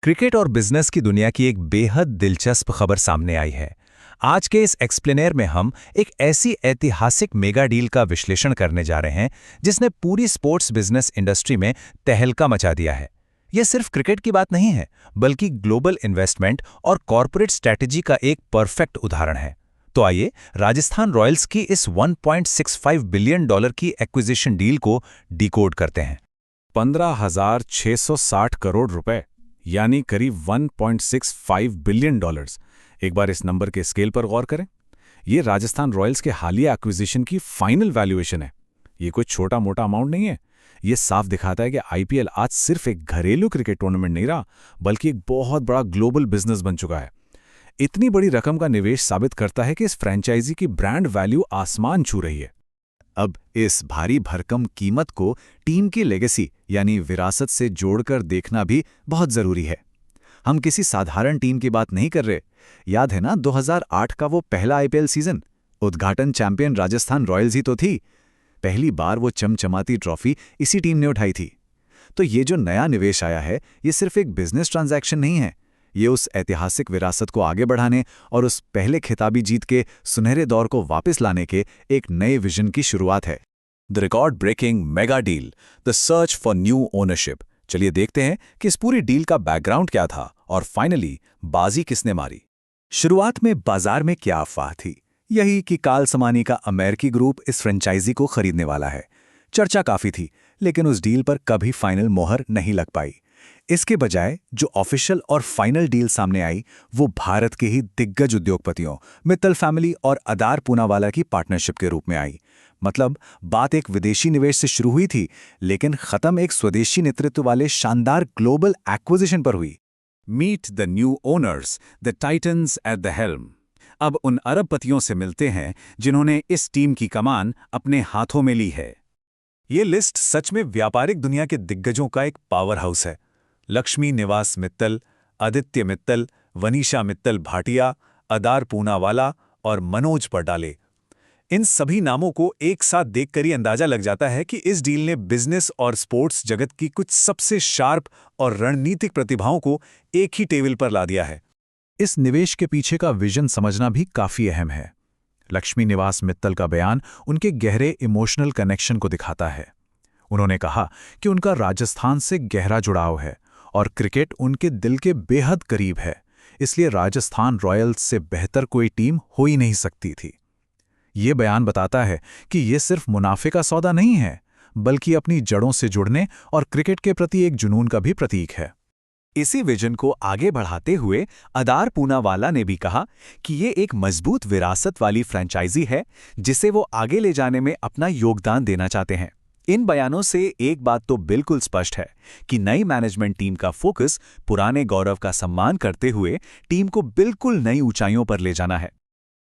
Cricket और business की दुनिया की एक बेहद दिलचस्प खबर सामने आई है। आज के इस एक्सप्लेनर में हम एक ऐसी ऐतिहासिक मेगा डील का विश्लेषण करने जा रहे हैं जिसने पूरी स्पोर्ट्स बिजनेस इंडस्ट्री में तहलका मचा दिया है। यह सिर्फ क्रिकेट की बात नहीं है, बल्कि ग्लोबल इन्वेस्टमेंट और कॉरपोरेट स्ट्रैटेजी का एक परफेक्ट उदाहरण है। तो आइए राजस्थान रॉयल्स की इस $1.65 बिलियन की एक्विजिशन डील को डिकोड करते हैं। 15,660 करोड़ रुपए यानी करीब $1.65 बिलियन। एक बार इस नंबर के स्केल पर गौर करें। ये राजस्थान रॉयल्स के हालिया एक्विजिशन की फाइनल वैल्यूएशन है। ये कोई छोटा मोटा अमाउंट नहीं है। ये साफ दिखाता है कि आईपीएल आज सिर्फ एक घरेलू क्रिकेट टूर्नामेंट नहीं रहा, बल्कि एक बहुत बड़ा ग्लोबल बिजनेस बन चुका है। इतनी बड़ी रकम का निवेश साबित करता है कि इस फ्रेंचाइजी की ब्रांड वैल्यू आसमान छू रही है। अब इस भारी भरकम कीमत को टीम की लेगेसी यानी विरासत से जोड़कर देखना भी बहुत जरूरी है। हम किसी साधारण टीम की बात नहीं कर रहे। याद है ना 2008 का वो पहला आईपीएल सीजन? उद्घाटन चैंपियन राजस्थान रॉयल्स ही तो थी। पहली बार वो चमचमाती ट्रॉफी इसी टीम ने उठाई थी। तो ये जो नया निवेश आया है, ये सिर्फ एक बिजनेस ट्रांजैक्शन नहीं है। ये उस ऐतिहासिक विरासत को आगे बढ़ाने और उस पहले खिताबी जीत के सुनहरे दौर को वापस लाने के एक नए विजन की शुरुआत है। The record breaking mega deal, the search for new ownership. चलिए देखते हैं कि इस पूरी डील का बैकग्राउंड क्या था और फाइनली बाजी किसने मारी। शुरुआत में बाजार में क्या अफवाह थी? यही कि कार्ल समानी का अमेरिकी ग्रुप इस फ्रेंचाइजी को खरीदने वाला है। चर्चा काफी थी, लेकिन उस डील पर कभी फाइनल मोहर नहीं लग पाई। इसके बजाय जो ऑफिशियल और फाइनल डील सामने आई, वो भारत के ही दिग्गज उद्योगपतियों मित्तल फैमिली और अदार पूनावाला की पार्टनरशिप के रूप में आई। मतलब बात एक विदेशी निवेश से शुरू हुई थी, लेकिन खत्म एक स्वदेशी नेतृत्व वाले शानदार ग्लोबल एक्विजिशन पर हुई। Meet the new owners, the titans at the helm. अब उन अरबपतियों से मिलते हैं जिन्होंने इस टीम की कमान अपने हाथों में ली है। ये लिस्ट सच में व्यापारिक दुनिया के दिग्गजों का एक पावर हाउस है। लक्ष्मी निवास मित्तल, आदित्य मित्तल, वनीशा मित्तल भाटिया, अदार पूनावाला और मनोज पटाले। इन सभी नामों को एक साथ देखकर ही अंदाजा लग जाता है कि इस डील ने बिजनेस और स्पोर्ट्स जगत की कुछ सबसे शार्प और रणनीतिक प्रतिभाओं को एक ही टेबल पर ला दिया है। इस निवेश के पीछे का विजन समझना भी काफी अहम है। लक्ष्मी निवास मित्तल का बयान उनके गहरे इमोशनल कनेक्शन को दिखाता है। उन्होंने कहा कि उनका राजस्थान से गहरा जुड़ाव है और क्रिकेट उनके दिल के बेहद करीब है, इसलिए राजस्थान रॉयल्स से बेहतर कोई टीम हो ही नहीं सकती थी। ये बयान बताता है कि ये सिर्फ मुनाफे का सौदा नहीं है, बल्कि अपनी जड़ों से जुड़ने और क्रिकेट के प्रति एक जुनून का भी प्रतीक है। इसी विजन को आगे बढ़ाते हुए अदार पूनावाला ने भी कहा कि ये एक मजबूत विरासत वाली फ्रेंचाइजी है जिसे वो आगे ले जाने में अपना योगदान देना चाहते हैं। इन बयानों से एक बात तो बिल्कुल स्पष्ट है कि नई मैनेजमेंट टीम का फोकस पुराने गौरव का सम्मान करते हुए टीम को बिल्कुल नई ऊंचाइयों पर ले जाना है।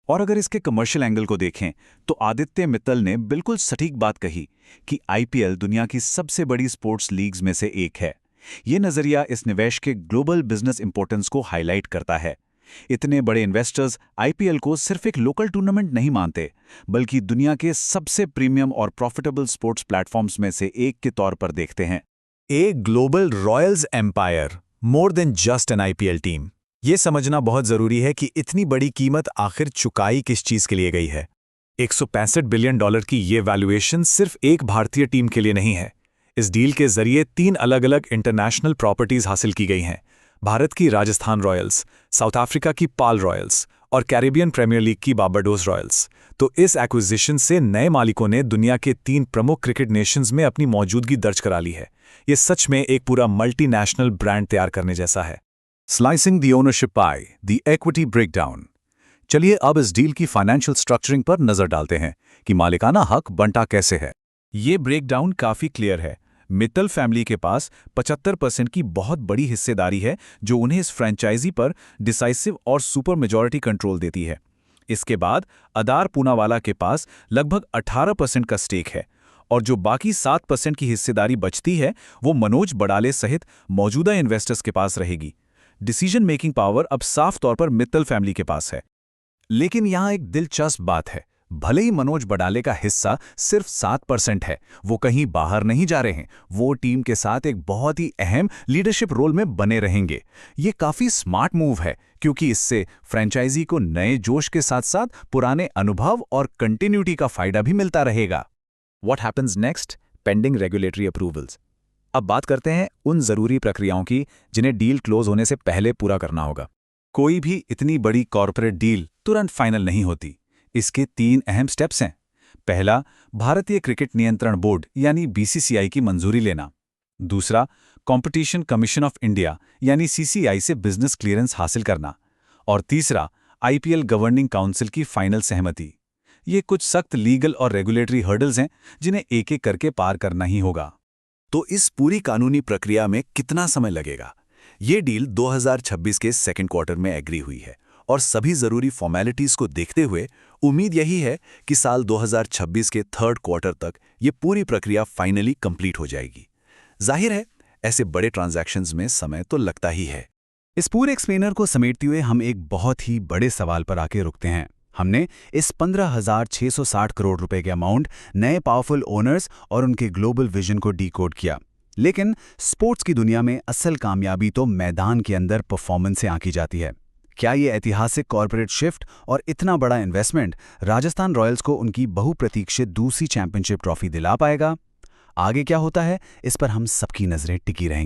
और अगर इसके कमर्शियल एंगल को देखें तो आदित्य मित्तल ने बिल्कुल सटीक बात कही कि आईपीएल दुनिया की सबसे बड़ी स्पोर्ट्स लीग्स में से एक है। ये नजरिया इस निवेश के ग्लोबल बिजनेस इंपॉर्टेंस को हाईलाइट करता है। इतने बड़े इन्वेस्टर्स आईपीएल को सिर्फ एक लोकल टूर्नामेंट नहीं मानते, बल्कि दुनिया के सबसे प्रीमियम और प्रॉफिटेबल स्पोर्ट्स प्लेटफॉर्म्स में से एक के तौर पर देखते हैं। A global royals empire, more than just an IPL team. ये समझना बहुत जरूरी है कि इतनी बड़ी कीमत आखिर चुकाई किस चीज के लिए गई है। $165 बिलियन की ये वैल्यूएशन सिर्फ एक भारतीय टीम के लिए नहीं है। इस डील के जरिए 3 अलग-अलग इंटरनेशनल प्रॉपर्टीज हासिल की गई हैं। भारत की राजस्थान रॉयल्स, साउथ अफ्रीका की पाल रॉयल्स और कैरिबियन प्रीमियर लीग की बारबाडोस रॉयल्स। तो इस एक्विजिशन से नए मालिकों ने दुनिया के 3 प्रमुख क्रिकेट नेशंस में अपनी मौजूदगी दर्ज करा ली है। ये सच में एक पूरा मल्टीनेशनल ब्रांड तैयार करने जैसा है। Slicing the ownership pi, the equity breakdown. चलिए अब इस डील की फाइनेंशियल स्ट्रक्चरिंग पर नजर डालते हैं कि मालिकाना हक बंटा कैसे है। ये ब्रेकडाउन काफी क्लियर है। मित्तल फैमिली के पास 75% की बहुत बड़ी हिस्सेदारी है, जो उन्हें इस फ्रेंचाइजी पर डिसाइसिव और सुपर मेजॉरिटी कंट्रोल देती है। इसके बाद अदार पूनावाला के पास लगभग 18% का स्टेक है और जो बाकी 7% की हिस्सेदारी बचती है वो मनोज बड़ाले सहित मौजूदा इन्वेस्टर्स के पास रहेगी। डिसीजन मेकिंग पावर अब साफ तौर पर मित्तल फैमिली के पास है। लेकिन यहां एक दिलचस्प बात है, भले ही मनोज बडाले का हिस्सा सिर्फ 7% है, वो कहीं बाहर नहीं जा रहे हैं, वो टीम के साथ एक बहुत ही अहम लीडरशिप रोल में बने रहेंगे। ये काफी स्मार्ट मूव है क्योंकि इससे फ्रेंचाइजी को नए जोश के साथ साथ पुराने अनुभव और कंटिन्यूटी का फायदा भी मिलता रहेगा। What happens next? Pending regulatory approvals। अब बात करते हैं उन जरूरी प्रक्रियाओं की जिन्हें डील क्लोज होने से पहले पूरा करना होगा। कोई भी इतनी बड़ी कॉर्पोरेट डील तुरंत फाइनल नहीं होती। इसके 3 अहम स्टेप्स हैं। पहला, भारतीय क्रिकेट नियंत्रण बोर्ड यानी बीसीसीआई की मंजूरी लेना। दूसरा, कंपटीशन कमीशन ऑफ इंडिया यानी सीसीआई से बिजनेस क्लियरेंस हासिल करना। और तीसरा, आईपीएल गवर्निंग काउंसिल की फाइनल सहमति। ये कुछ सख्त लीगल और रेगुलेटरी हर्डल्स हैं जिन्हें एक एक करके पार करना ही होगा। तो इस पूरी कानूनी प्रक्रिया में कितना समय लगेगा? ये डील 2026 के सेकेंड क्वार्टर में एग्री हुई है और सभी जरूरी फॉर्मेलिटीज को देखते हुए उम्मीद यही है कि साल 2026 के थर्ड क्वार्टर तक ये पूरी प्रक्रिया फाइनली कंप्लीट हो जाएगी। जाहिर है, ऐसे बड़े ट्रांजैक्शंस में समय तो लगता ही है। इस पूरे एक्सप्लेनर को समेटते हुए हम एक बहुत ही बड़े सवाल पर आके रुकते हैं। हमने इस 15,660 करोड़ रुपए के अमाउंट, नए पावरफुल ओनर्स और उनके ग्लोबल विजन को डीकोड किया। लेकिन स्पोर्ट्स की दुनिया में असल कामयाबी तो मैदान के अंदर परफॉर्मेंस से आंकी जाती है। क्या ये ऐतिहासिक कॉर्पोरेट शिफ्ट और इतना बड़ा इन्वेस्टमेंट राजस्थान रॉयल्स को उनकी बहुप्रतीक्षित दूसरी चैंपियनशिप ट्रॉफी दिला पाएगा? आगे क्या होता है, इस पर हम सबकी नजरें टिकी रहेंगी।